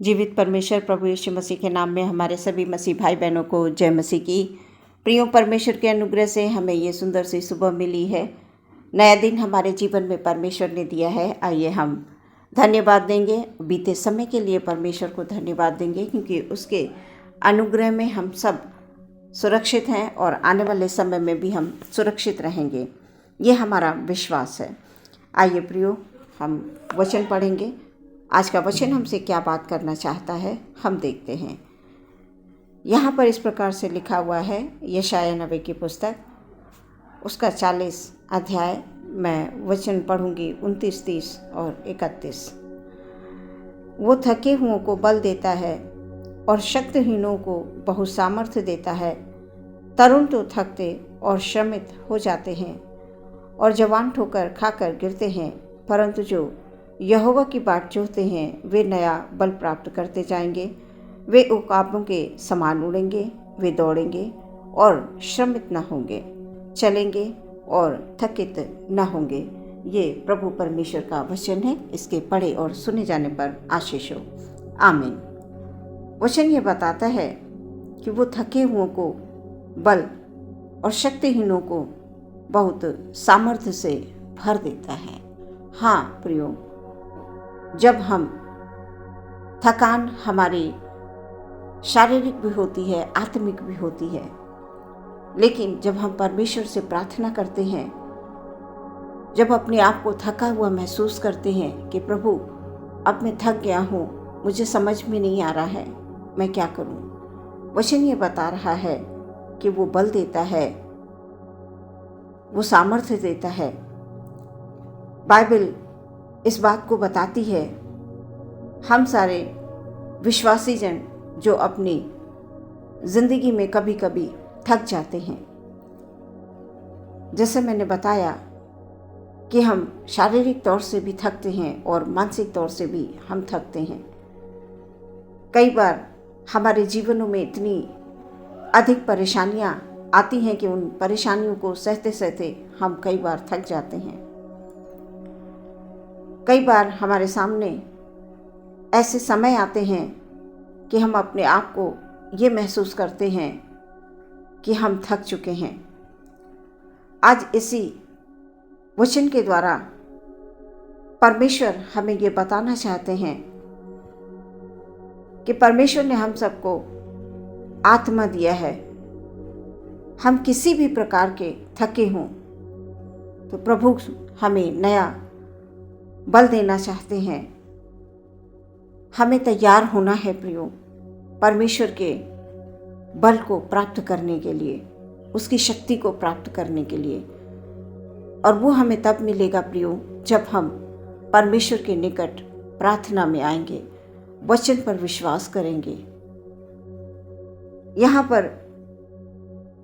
जीवित परमेश्वर प्रभु यीशु मसीह के नाम में हमारे सभी मसीह भाई बहनों को जय मसीह की। प्रियो, परमेश्वर के अनुग्रह से हमें ये सुंदर सी सुबह मिली है। नया दिन हमारे जीवन में परमेश्वर ने दिया है। आइए हम धन्यवाद देंगे, बीते समय के लिए परमेश्वर को धन्यवाद देंगे, क्योंकि उसके अनुग्रह में हम सब सुरक्षित हैं और आने वाले समय में भी हम सुरक्षित रहेंगे, ये हमारा विश्वास है। आइए प्रियो, हम वचन पढ़ेंगे। आज का वचन हमसे क्या बात करना चाहता है, हम देखते हैं। यहाँ पर इस प्रकार से लिखा हुआ है, यशायाह नबी की पुस्तक, उसका 40 अध्याय। मैं वचन पढ़ूंगी 29, 30 और 31। वो थके हुओं को बल देता है और शक्तिहीनों को बहुत सामर्थ्य देता है। तरुण तो थकते और श्रमित हो जाते हैं और जवान ठोकर खाकर गिरते हैं, परंतु जो यहोवा की बाट जोहते हैं वे नया बल प्राप्त करते जाएंगे। वे उकाबों के समान उड़ेंगे, वे दौड़ेंगे और श्रमित न होंगे, चलेंगे और थकित न होंगे। ये प्रभु परमेश्वर का वचन है। इसके पढ़े और सुने जाने पर आशीष हो, आमीन। वचन ये बताता है कि वो थके हुओं को बल और शक्तिहीनों को बहुत सामर्थ्य से भर देता है। हाँ प्रियो, जब हम थकान हमारी शारीरिक भी होती है, आत्मिक भी होती है, लेकिन जब हम परमेश्वर से प्रार्थना करते हैं, जब अपने आप को थका हुआ महसूस करते हैं कि प्रभु अब मैं थक गया हूँ, मुझे समझ में नहीं आ रहा है मैं क्या करूँ, वचन ये बता रहा है कि वो बल देता है, वो सामर्थ्य देता है। बाइबल इस बात को बताती है। हम सारे विश्वासी जन जो अपनी जिंदगी में कभी कभी थक जाते हैं, जैसे मैंने बताया कि हम शारीरिक तौर से भी थकते हैं और मानसिक तौर से भी हम थकते हैं। कई बार हमारे जीवनों में इतनी अधिक परेशानियां आती हैं कि उन परेशानियों को सहते सहते हम कई बार थक जाते हैं। कई बार हमारे सामने ऐसे समय आते हैं कि हम अपने आप को ये महसूस करते हैं कि हम थक चुके हैं। आज इसी वचन के द्वारा परमेश्वर हमें ये बताना चाहते हैं कि परमेश्वर ने हम सबको आत्मा दिया है। हम किसी भी प्रकार के थके हों तो प्रभु हमें नया बल देना चाहते हैं। हमें तैयार होना है प्रियो, परमेश्वर के बल को प्राप्त करने के लिए, उसकी शक्ति को प्राप्त करने के लिए। और वो हमें तब मिलेगा प्रियो, जब हम परमेश्वर के निकट प्रार्थना में आएंगे, वचन पर विश्वास करेंगे। यहाँ पर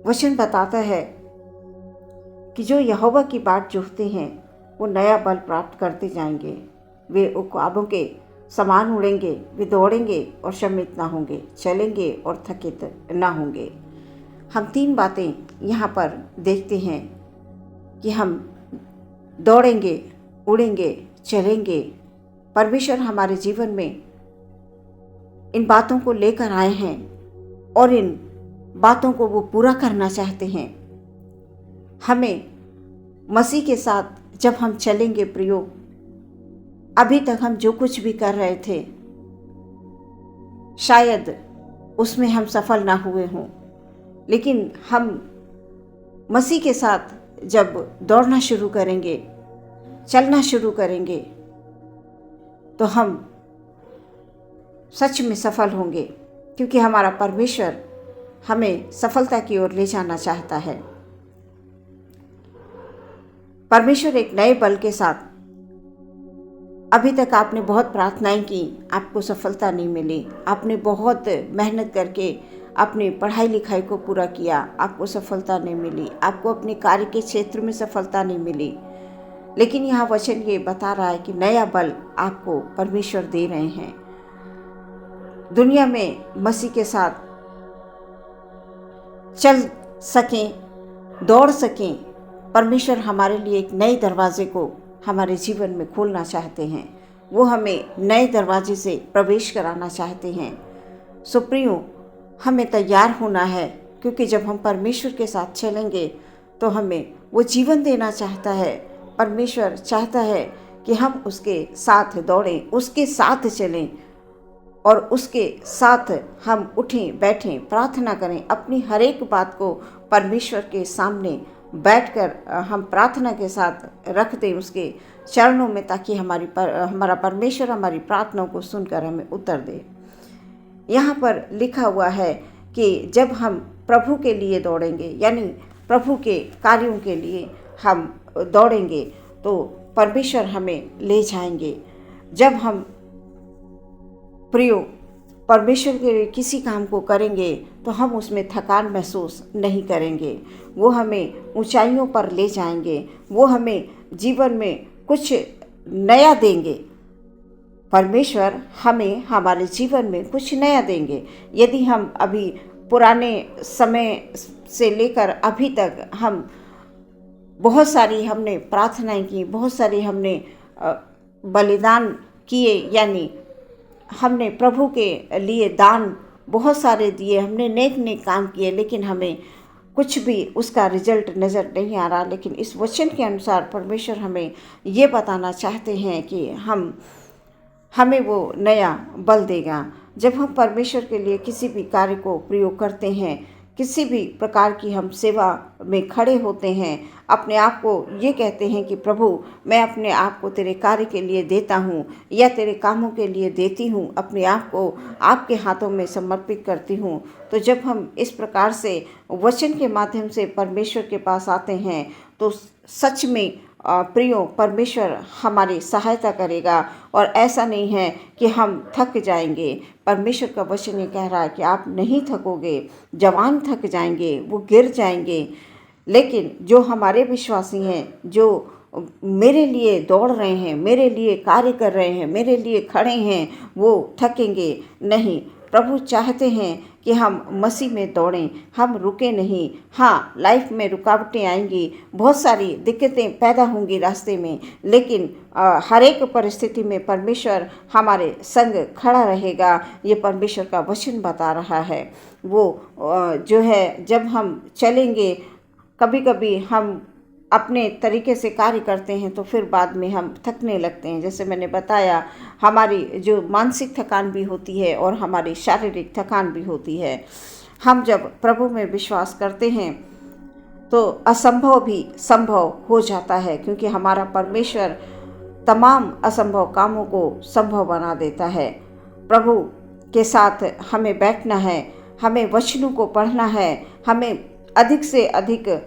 वचन बताता है कि जो यहोवा की बाट जोहते हैं वो नया बल प्राप्त करते जाएंगे। वे उकाबों के समान उड़ेंगे, वे दौड़ेंगे और श्रमित ना होंगे, चलेंगे और थकित ना होंगे। हम 3 बातें यहाँ पर देखते हैं कि हम दौड़ेंगे, उड़ेंगे, चलेंगे। परमेश्वर हमारे जीवन में इन बातों को लेकर आए हैं और इन बातों को वो पूरा करना चाहते हैं। हमें मसीह के साथ जब हम चलेंगे प्रियो, अभी तक हम जो कुछ भी कर रहे थे शायद उसमें हम सफल ना हुए हों, लेकिन हम मसीह के साथ जब दौड़ना शुरू करेंगे, चलना शुरू करेंगे, तो हम सच में सफल होंगे, क्योंकि हमारा परमेश्वर हमें सफलता की ओर ले जाना चाहता है। परमेश्वर एक नए बल के साथ, अभी तक आपने बहुत प्रार्थनाएं की, आपको सफलता नहीं मिली, आपने बहुत मेहनत करके अपनी पढ़ाई लिखाई को पूरा किया, आपको सफलता नहीं मिली, आपको अपने कार्य के क्षेत्र में सफलता नहीं मिली, लेकिन यहाँ वचन ये बता रहा है कि नया बल आपको परमेश्वर दे रहे हैं। दुनिया में मसीह के साथ चल सकें, दौड़ सकें, परमेश्वर हमारे लिए एक नए दरवाजे को हमारे जीवन में खोलना चाहते हैं। वो हमें नए दरवाजे से प्रवेश कराना चाहते हैं। सो प्रियो, हमें तैयार होना है, क्योंकि जब हम परमेश्वर के साथ चलेंगे तो हमें वो जीवन देना चाहता है। परमेश्वर चाहता है कि हम उसके साथ दौड़ें, उसके साथ चलें और उसके साथ हम उठें, बैठें, प्रार्थना करें, अपनी हर एक बात को परमेश्वर के सामने बैठकर हम प्रार्थना के साथ रख दें उसके चरणों में, ताकि हमारा परमेश्वर हमारी प्रार्थनाओं को सुनकर हमें उत्तर दे। यहाँ पर लिखा हुआ है कि जब हम प्रभु के लिए दौड़ेंगे, यानी प्रभु के कार्यों के लिए हम दौड़ेंगे, तो परमेश्वर हमें ले जाएंगे। जब हम प्रियो परमेश्वर के लिए किसी काम को करेंगे तो हम उसमें थकान महसूस नहीं करेंगे। वो हमें ऊंचाइयों पर ले जाएंगे, वो हमें जीवन में कुछ नया देंगे। परमेश्वर हमें हमारे जीवन में कुछ नया देंगे। यदि हम अभी पुराने समय से लेकर अभी तक हम बहुत सारी हमने प्रार्थनाएं की, बहुत सारी हमने बलिदान किए, यानी हमने प्रभु के लिए दान बहुत सारे दिए, हमने नेक नेक काम किए, लेकिन हमें कुछ भी उसका रिजल्ट नज़र नहीं आ रहा। लेकिन इस वचन के अनुसार परमेश्वर हमें ये बताना चाहते हैं कि हमें वो नया बल देगा। जब हम परमेश्वर के लिए किसी भी कार्य को प्रयोग करते हैं, किसी भी प्रकार की हम सेवा में खड़े होते हैं, अपने आप को ये कहते हैं कि प्रभु, मैं अपने आप को तेरे कार्य के लिए देता हूँ या तेरे कामों के लिए देती हूँ, अपने आप को आपके हाथों में समर्पित करती हूँ। तो जब हम इस प्रकार से वचन के माध्यम से परमेश्वर के पास आते हैं तो सच में प्रियो परमेश्वर हमारी सहायता करेगा, और ऐसा नहीं है कि हम थक जाएंगे। परमेश्वर का वचन ये कह रहा है कि आप नहीं थकोगे। जवान थक जाएंगे, वो गिर जाएंगे, लेकिन जो हमारे विश्वासी हैं, जो मेरे लिए दौड़ रहे हैं, मेरे लिए कार्य कर रहे हैं, मेरे लिए खड़े हैं, वो थकेंगे नहीं। प्रभु चाहते हैं कि हम मसीह में दौड़ें, हम रुके नहीं। हाँ, लाइफ में रुकावटें आएंगी, बहुत सारी दिक्कतें पैदा होंगी रास्ते में, लेकिन हर एक परिस्थिति में परमेश्वर हमारे संग खड़ा रहेगा। ये परमेश्वर का वचन बता रहा है। वो जो है, जब हम चलेंगे, कभी कभी हम अपने तरीके से कार्य करते हैं तो फिर बाद में हम थकने लगते हैं। जैसे मैंने बताया, हमारी जो मानसिक थकान भी होती है और हमारी शारीरिक थकान भी होती है। हम जब प्रभु में विश्वास करते हैं तो असंभव भी संभव हो जाता है, क्योंकि हमारा परमेश्वर तमाम असंभव कामों को संभव बना देता है। प्रभु के साथ हमें बैठना है, हमें वचनों को पढ़ना है, हमें अधिक से अधिक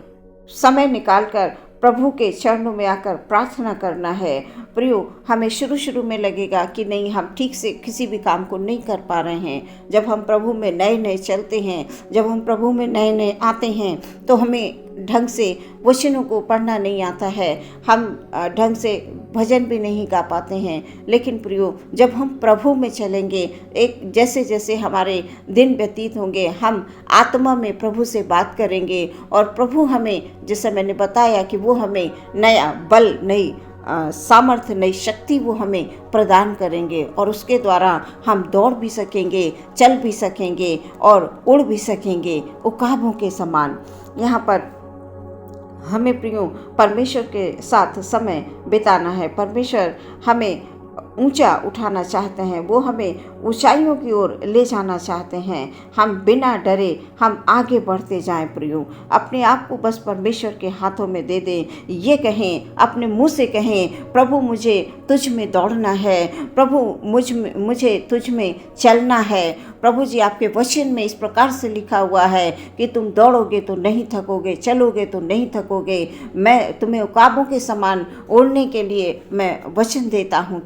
समय निकालकर प्रभु के चरणों में आकर प्रार्थना करना है। प्रियो, हमें शुरू में लगेगा कि नहीं, हम ठीक से किसी भी काम को नहीं कर पा रहे हैं। जब हम प्रभु में नए नए चलते हैं, जब हम प्रभु में नए नए आते हैं, तो हमें ढंग से वचनों को पढ़ना नहीं आता है, हम ढंग से भजन भी नहीं गा पाते हैं। लेकिन प्रियो, जब हम प्रभु में चलेंगे, एक जैसे जैसे हमारे दिन व्यतीत होंगे, हम आत्मा में प्रभु से बात करेंगे, और प्रभु हमें, जैसे मैंने बताया कि वो हमें नया बल, नई सामर्थ्य, नई शक्ति वो हमें प्रदान करेंगे, और उसके द्वारा हम दौड़ भी सकेंगे, चल भी सकेंगे और उड़ भी सकेंगे उकाबों के समान। यहाँ पर हमें प्रियो परमेश्वर के साथ समय बिताना है। परमेश्वर हमें ऊंचा उठाना चाहते हैं, वो हमें ऊंचाइयों की ओर ले जाना चाहते हैं। हम बिना डरे हम आगे बढ़ते जाएं प्रियो। अपने आप को बस परमेश्वर के हाथों में दे दें। ये कहें, अपने मुंह से कहें, प्रभु मुझे तुझ में दौड़ना है, प्रभु मुझे तुझ में चलना है। प्रभु जी, आपके वचन में इस प्रकार से लिखा हुआ है कि तुम दौड़ोगे तो नहीं थकोगे, चलोगे तो नहीं थकोगे। मैं तुम्हें उकाबों के समान उड़ने के लिए मैं वचन देता हूँ।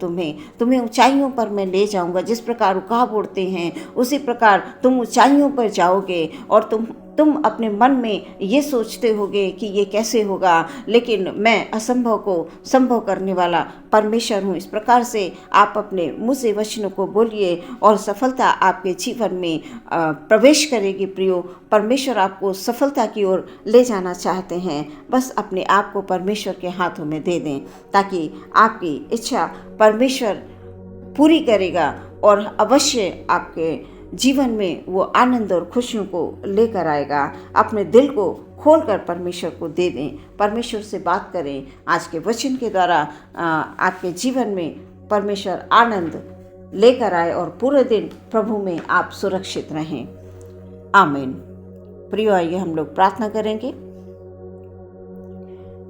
तुम्हें ऊंचाइयों पर मैं ले जाऊंगा। जिस प्रकार उकाब उड़ते हैं, उसी प्रकार तुम ऊंचाइयों पर जाओगे, और तुम अपने मन में ये सोचते होगे कि ये कैसे होगा, लेकिन मैं असंभव को संभव करने वाला परमेश्वर हूँ। इस प्रकार से आप अपने मुँह से वचनों को बोलिए और सफलता आपके जीवन में प्रवेश करेगी। प्रियो, परमेश्वर आपको सफलता की ओर ले जाना चाहते हैं। बस अपने आप को परमेश्वर के हाथों में दे दें, ताकि आपकी इच्छा परमेश्वर पूरी करेगा और अवश्य आपके जीवन में वो आनंद और खुशियों को लेकर आएगा। अपने दिल को खोलकर परमेश्वर को दे दें, परमेश्वर से बात करें। आज के वचन के द्वारा आपके जीवन में परमेश्वर आनंद लेकर आए और पूरे दिन प्रभु में आप सुरक्षित रहें। आमीन। प्रिय, आइए हम लोग प्रार्थना करेंगे।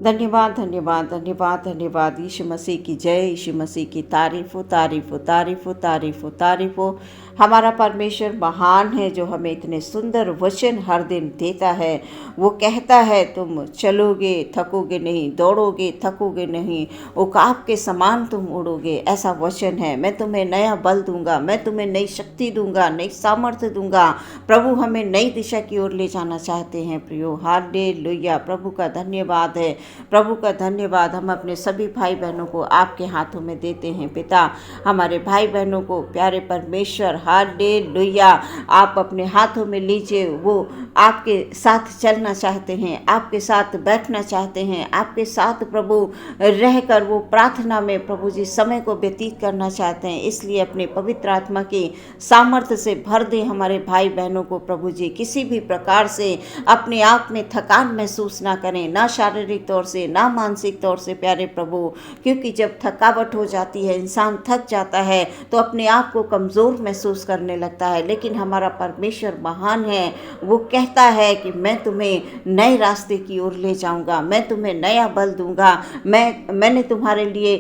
धन्यवाद धन्यवाद धन्यवाद धन्यवाद। यीशु मसीह की जय, यीशु मसीह की तारीफ हो, तारीफ हो, तारीफ हो, तारीफ हो, तारीफ हो। हमारा परमेश्वर महान है जो हमें इतने सुंदर वचन हर दिन देता है। वो कहता है तुम चलोगे थकोगे नहीं, दौड़ोगे थकोगे नहीं, उकाब के समान तुम उड़ोगे। ऐसा वचन है। मैं तुम्हें नया बल दूंगा, मैं तुम्हें नई शक्ति दूंगा, नई सामर्थ्य दूंगा। प्रभु हमें नई दिशा की ओर ले जाना चाहते हैं। प्रियो, हालेलुया। प्रभु का धन्यवाद है, प्रभु का धन्यवाद। हम अपने सभी भाई बहनों को आपके हाथों में देते हैं। पिता, हमारे भाई बहनों को प्यारे परमेश्वर, हालेलुया, आप अपने हाथों में लीजिए। वो आपके साथ चलना चाहते हैं, आपके साथ बैठना चाहते हैं, आपके साथ प्रभु रहकर वो प्रार्थना में प्रभु जी समय को व्यतीत करना चाहते हैं। इसलिए अपने पवित्र आत्मा की सामर्थ्य से भर दें हमारे भाई बहनों को। प्रभु जी किसी भी प्रकार से अपने आप में थकान महसूस ना करें, ना शारीरिक तौर से, ना मानसिक तौर से प्यारे प्रभु। क्योंकि जब थकावट हो जाती है, इंसान थक जाता है तो अपने आप को कमज़ोर महसूस करने लगता है। लेकिन हमारा परमेश्वर महान है। वो कहता है कि मैं तुम्हें नए रास्ते की ओर ले जाऊंगा, मैं तुम्हें नया बल दूंगा। मैंने तुम्हारे लिए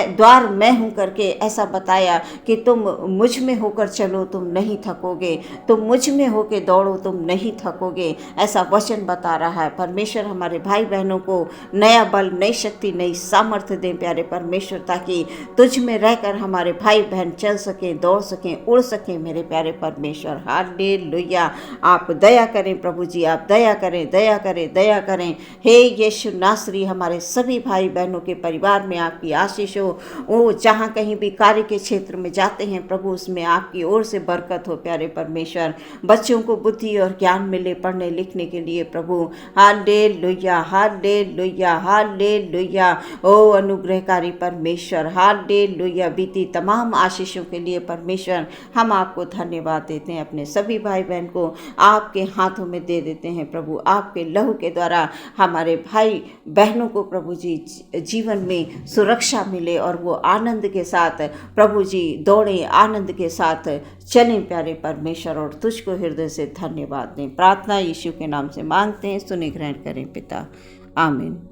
द्वार मैं हूं करके ऐसा बताया कि तुम मुझ में होकर चलो, तुम नहीं थकोगे, तुम मुझ में होकर दौड़ो, तुम नहीं थकोगे। ऐसा वचन बता रहा है। परमेश्वर हमारे भाई बहनों को नया बल, नई शक्ति, नई सामर्थ्य दें प्यारे परमेश्वर, ताकि तुझ में रहकर हमारे भाई बहन चल सकें, दौड़ सकें, उड़ सकें मेरे प्यारे परमेश्वर। हालेलुया। आप दया करें प्रभु जी, आप दया करें, दया करें, दया करें। हे यीशु नासरी, हमारे सभी भाई बहनों के परिवार में आपकी आशीष हो। वो जहाँ कहीं भी कार्य के क्षेत्र में जाते हैं प्रभु, उसमें आपकी ओर से बरकत हो प्यारे परमेश्वर। बच्चों को बुद्धि और ज्ञान मिले पढ़ने लिखने के लिए प्रभु। Hallelujah, hallelujah, hallelujah. ओ अनुग्रहकारी परमेश्वर, हालेलुया। बीती तमाम आशीषों के लिए परमेश्वर हम आपको धन्यवाद देते हैं। अपने सभी भाई बहन को आपके हाथों में दे देते हैं प्रभु। आपके लहू के द्वारा हमारे भाई बहनों को प्रभु जी जीवन में सुरक्षा मिले और वो आनंद के साथ प्रभु जी दौड़े, आनंद के साथ चलें प्यारे परमेश्वर, और तुझको हृदय से धन्यवाद दें। प्रार्थना यीशु के नाम से मांगते हैं, सुने ग्रहण करें पिता। आमीन।